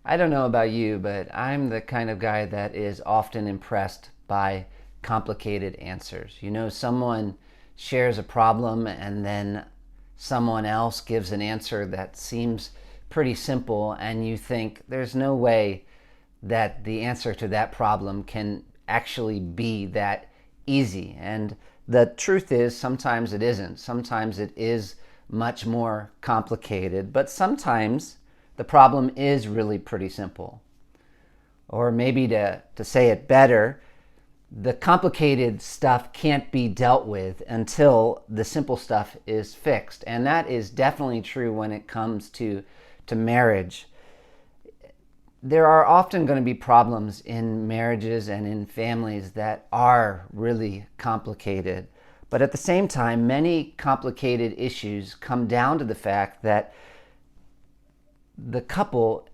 I don't know about you, but I'm the kind of guy that is often impressed by complicated answers. Someone shares a problem and then someone else gives an answer that seems pretty simple, and you think there's no way that the answer to that problem can actually be that easy. And the truth is, sometimes it isn't. Sometimes it is much more complicated, but sometimes the problem is really pretty simple. Or maybe to say it better, the complicated stuff can't be dealt with until the simple stuff is fixed. And that is definitely true when it comes to marriage. There are often going to be problems in marriages and in families that are really complicated. But at the same time, many complicated issues come down to the fact that the couple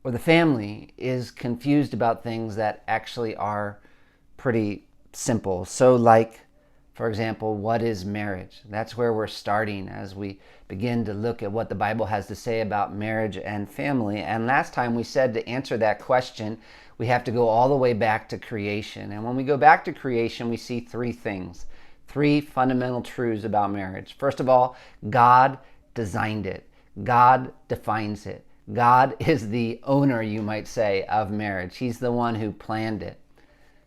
or the family is confused about things that actually are pretty simple. So, like, for example, what is marriage? That's where we're starting as we begin to look at what the Bible has to say about marriage and family. And last time we said to answer that question, we have to go all the way back to creation. And when we go back to creation, we see three things, three fundamental truths about marriage. First of all, God designed it. God defines it. God is the owner, you might say, of marriage. He's the one who planned it.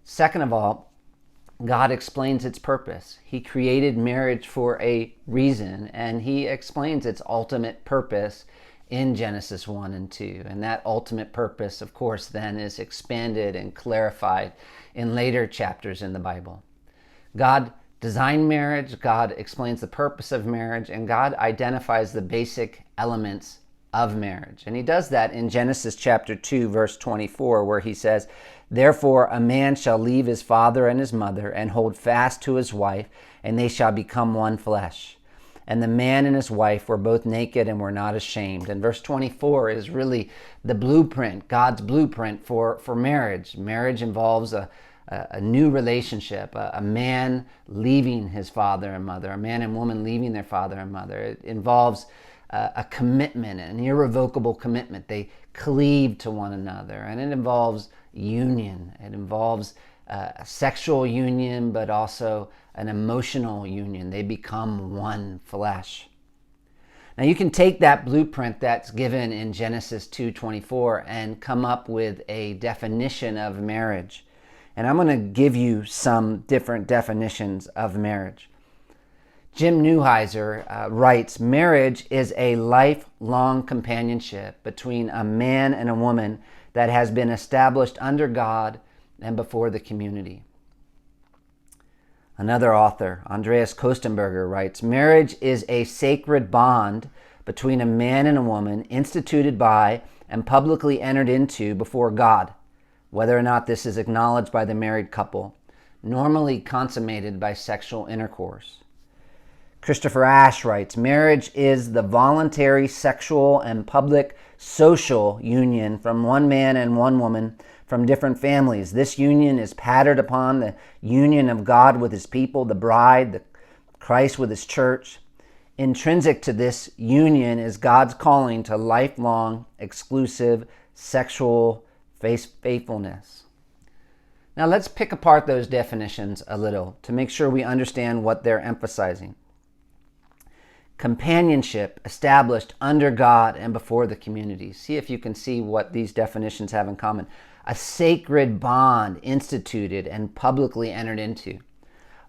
Second of all, God explains its purpose. He created marriage for a reason, and he explains its ultimate purpose in Genesis 1 and 2. And that ultimate purpose, of course, then is expanded and clarified in later chapters in the Bible. God designed marriage, God explains the purpose of marriage, and God identifies the basic elements of marriage. And he does that in Genesis chapter 2, verse 24, where he says, "Therefore a man shall leave his father and his mother and hold fast to his wife, and they shall become one flesh. And the man and his wife were both naked and were not ashamed." And verse 24 is really the blueprint, God's blueprint for marriage. Marriage involves a new relationship, a man leaving his father and mother, a man and woman leaving their father and mother. It involves a commitment, an irrevocable commitment. They cleave to one another, and it involves union. It involves a sexual union, but also an emotional union. They become one flesh. Now you can take that blueprint that's given in Genesis 2:24 and come up with a definition of marriage. And I'm going to give you some different definitions of marriage. Jim Neuheiser writes, "Marriage is a lifelong companionship between a man and a woman that has been established under God and before the community." Another author, Andreas Kostenberger, writes, "Marriage is a sacred bond between a man and a woman instituted by and publicly entered into before God, whether or not this is acknowledged by the married couple, normally consummated by sexual intercourse." Christopher Ash writes, "Marriage is the voluntary sexual and public social union from one man and one woman from different families. This union is patterned upon the union of God with his people, the bride, Christ with his church. Intrinsic to this union is God's calling to lifelong, exclusive sexual faithfulness." Now let's pick apart those definitions a little to make sure we understand what they're emphasizing. Companionship established under God and before the community. See if you can see what these definitions have in common. A sacred bond instituted and publicly entered into.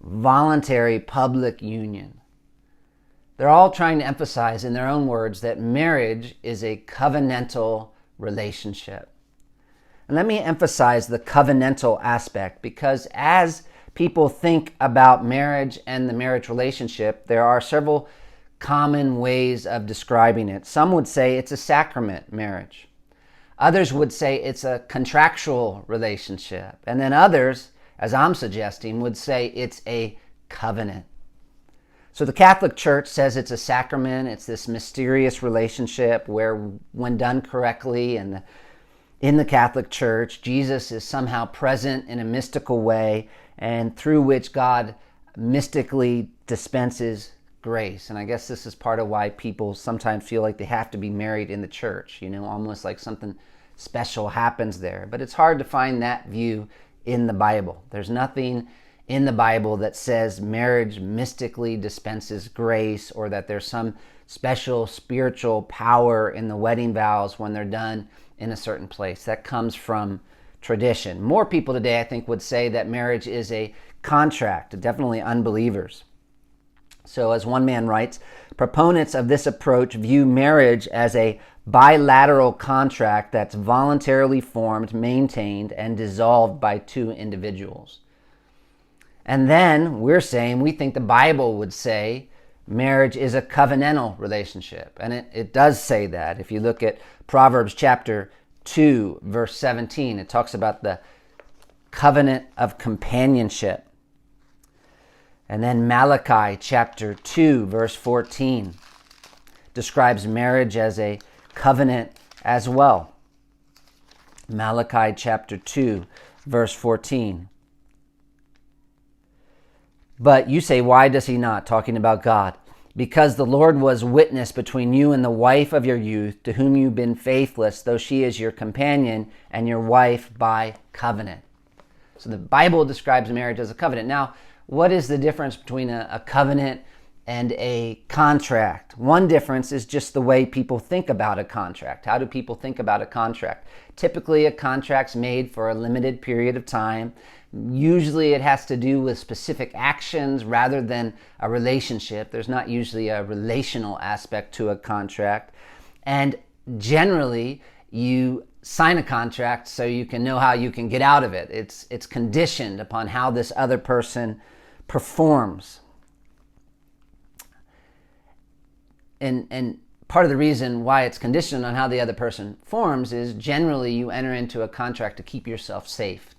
Voluntary public union. They're all trying to emphasize in their own words that marriage is a covenantal relationship. And let me emphasize the covenantal aspect, because as people think about marriage and the marriage relationship, there are several common ways of describing it. Some would say it's a sacrament marriage. Others would say it's a contractual relationship. And then others, as I'm suggesting, would say it's a covenant. So the Catholic Church says it's a sacrament. It's this mysterious relationship where, when done correctly and in the Catholic Church, Jesus is somehow present in a mystical way, and through which God mystically dispenses grace. And I guess this is part of why people sometimes feel like they have to be married in the church, almost like something special happens there. But it's hard to find that view in the Bible. There's nothing in the Bible that says marriage mystically dispenses grace, or that there's some special spiritual power in the wedding vows when they're done in a certain place. That comes from tradition. More people today, I think, would say that marriage is a contract, definitely unbelievers. So as one man writes, proponents of this approach view marriage as a bilateral contract that's voluntarily formed, maintained, and dissolved by two individuals. And then we're saying we think the Bible would say marriage is a covenantal relationship. And it does say that. If you look at Proverbs chapter 2, verse 17, it talks about the covenant of companionship. And then Malachi chapter 2, verse 14 describes marriage as a covenant as well. Malachi chapter 2, verse 14. But you say, why does he not? Talking about God. Because the Lord was witness between you and the wife of your youth, to whom you've been faithless, though she is your companion and your wife by covenant. So the Bible describes marriage as a covenant. Now, what is the difference between a covenant and a contract? One difference is just the way people think about a contract. How do people think about a contract? Typically, a contract's made for a limited period of time. Usually it has to do with specific actions rather than a relationship. There's not usually a relational aspect to a contract. And generally, you sign a contract so you can know how you can get out of it. It's conditioned upon how this other person performs. And part of the reason why it's conditioned on how the other person performs is generally you enter into a contract to keep yourself safe,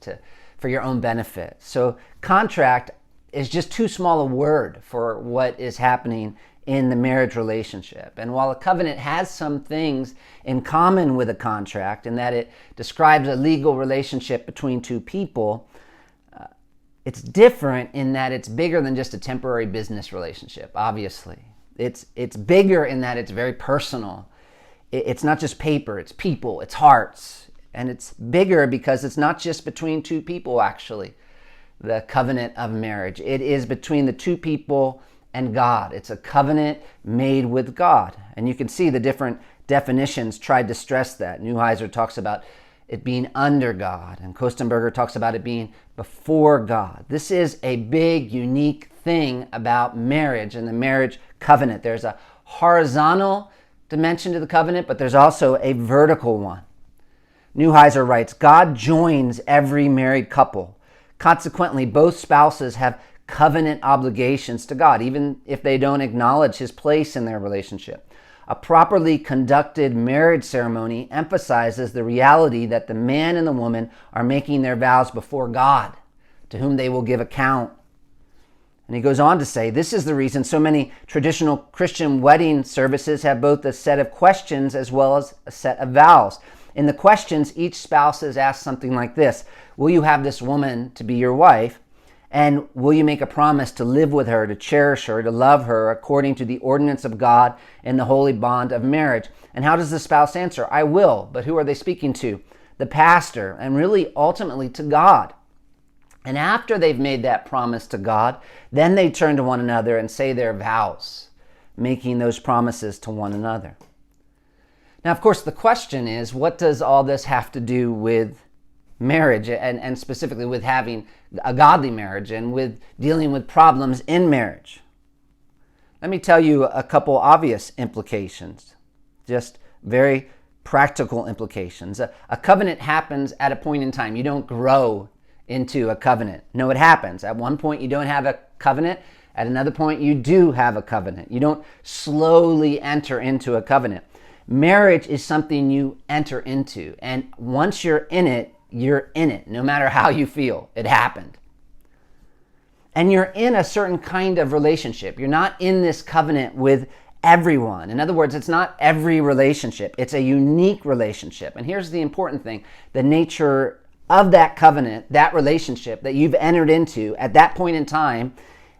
for your own benefit. So contract is just too small a word for what is happening in the marriage relationship. And while a covenant has some things in common with a contract in that it describes a legal relationship between two people, it's different in that it's bigger than just a temporary business relationship, obviously. It's bigger in that it's very personal. It's not just paper, it's people, it's hearts. And it's bigger because it's not just between two people, actually, the covenant of marriage. It is between the two people and God. It's a covenant made with God. And you can see the different definitions tried to stress that. Neuheiser talks about it being under God, and Kostenberger talks about it being before God. This is a big, unique thing about marriage and the marriage covenant. There's a horizontal dimension to the covenant, but there's also a vertical one. Neuheiser writes, God joins every married couple. Consequently, both spouses have covenant obligations to God, even if they don't acknowledge his place in their relationship. A properly conducted marriage ceremony emphasizes the reality that the man and the woman are making their vows before God, to whom they will give account. And he goes on to say, this is the reason so many traditional Christian wedding services have both a set of questions as well as a set of vows. In the questions, each spouse is asked something like this: will you have this woman to be your wife? And will you make a promise to live with her, to cherish her, to love her according to the ordinance of God in the holy bond of marriage? And how does the spouse answer? I will. But who are they speaking to? The pastor, and really ultimately to God. And after they've made that promise to God, then they turn to one another and say their vows, making those promises to one another. Now, of course, the question is, what does all this have to do with marriage, and specifically with having a godly marriage and with dealing with problems in marriage? Let me tell you a couple obvious implications, just very practical implications. A covenant happens at a point in time. You don't grow into a covenant. No, it happens. At one point you don't have a covenant. At another point you do have a covenant. You don't slowly enter into a covenant. Marriage is something you enter into, and once you're in it, no matter how you feel. It happened. And you're in a certain kind of relationship. You're not in this covenant with everyone. In other words, it's not every relationship. It's a unique relationship. And here's the important thing. The nature of that covenant, that relationship that you've entered into at that point in time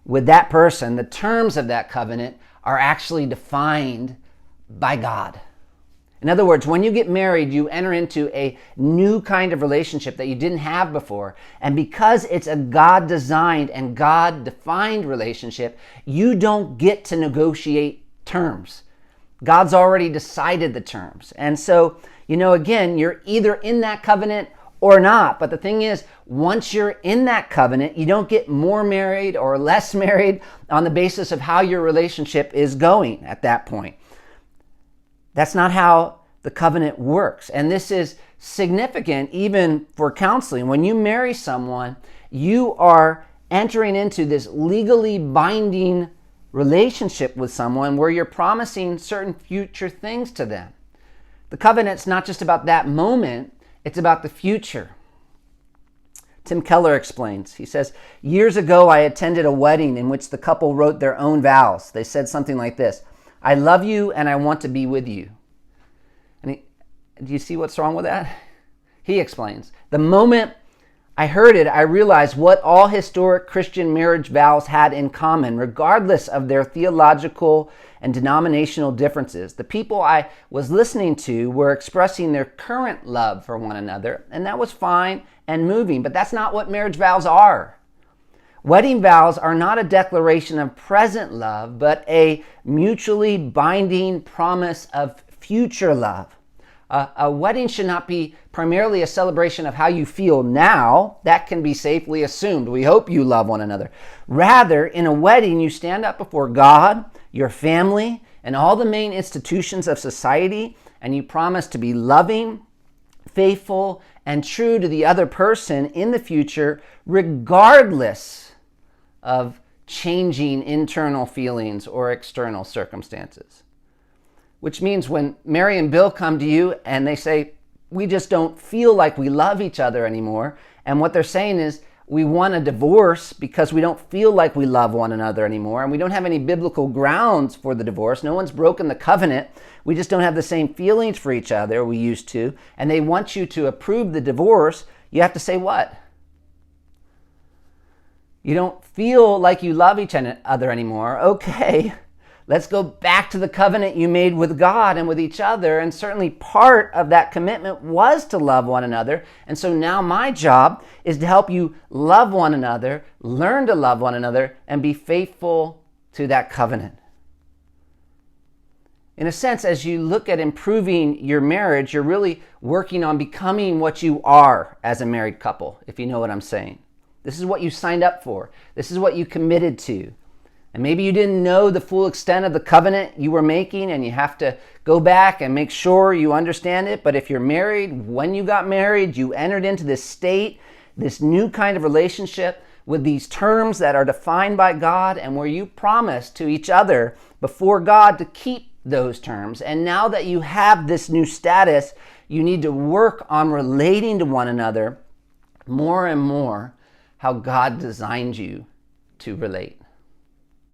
with that person, the terms of that covenant are actually defined by God. In other words, when you get married, you enter into a new kind of relationship that you didn't have before. And because it's a God-designed and God-defined relationship, you don't get to negotiate terms. God's already decided the terms. And so, again, you're either in that covenant or not. But the thing is, once you're in that covenant, you don't get more married or less married on the basis of how your relationship is going at that point. That's not how the covenant works. And this is significant even for counseling. When you marry someone, you are entering into this legally binding relationship with someone where you're promising certain future things to them. The covenant's not just about that moment, it's about the future. Tim Keller explains. He says, "Years ago, I attended a wedding in which the couple wrote their own vows. They said something like this: 'I love you and I want to be with you.'" Do you see what's wrong with that? He explains, "The moment I heard it, I realized what all historic Christian marriage vows had in common, regardless of their theological and denominational differences. The people I was listening to were expressing their current love for one another, and that was fine and moving, but that's not what marriage vows are. Wedding vows are not a declaration of present love, but a mutually binding promise of future love. A wedding should not be primarily a celebration of how you feel now. That can be safely assumed. We hope you love one another. Rather, in a wedding, you stand up before God, your family, and all the main institutions of society, and you promise to be loving, faithful, and true to the other person in the future, regardless of changing internal feelings or external circumstances." Which means when Mary and Bill come to you and they say, "We just don't feel like we love each other anymore," and what they're saying is, "We want a divorce because we don't feel like we love one another anymore, and we don't have any biblical grounds for the divorce. No one's broken the covenant. We just don't have the same feelings for each other we used to," and they want you to approve the divorce, you have to say what? "You don't feel like you love each other anymore. Okay. Let's go back to the covenant you made with God and with each other." And certainly part of that commitment was to love one another. And so now my job is to help you love one another, learn to love one another, and be faithful to that covenant. In a sense, as you look at improving your marriage, you're really working on becoming what you are as a married couple, if you know what I'm saying. This is what you signed up for. This is what you committed to. And maybe you didn't know the full extent of the covenant you were making, and you have to go back and make sure you understand it. But if you're married, when you got married, you entered into this state, this new kind of relationship with these terms that are defined by God, and where you promise to each other before God to keep those terms. And now that you have this new status, you need to work on relating to one another more and more how God designed you to relate.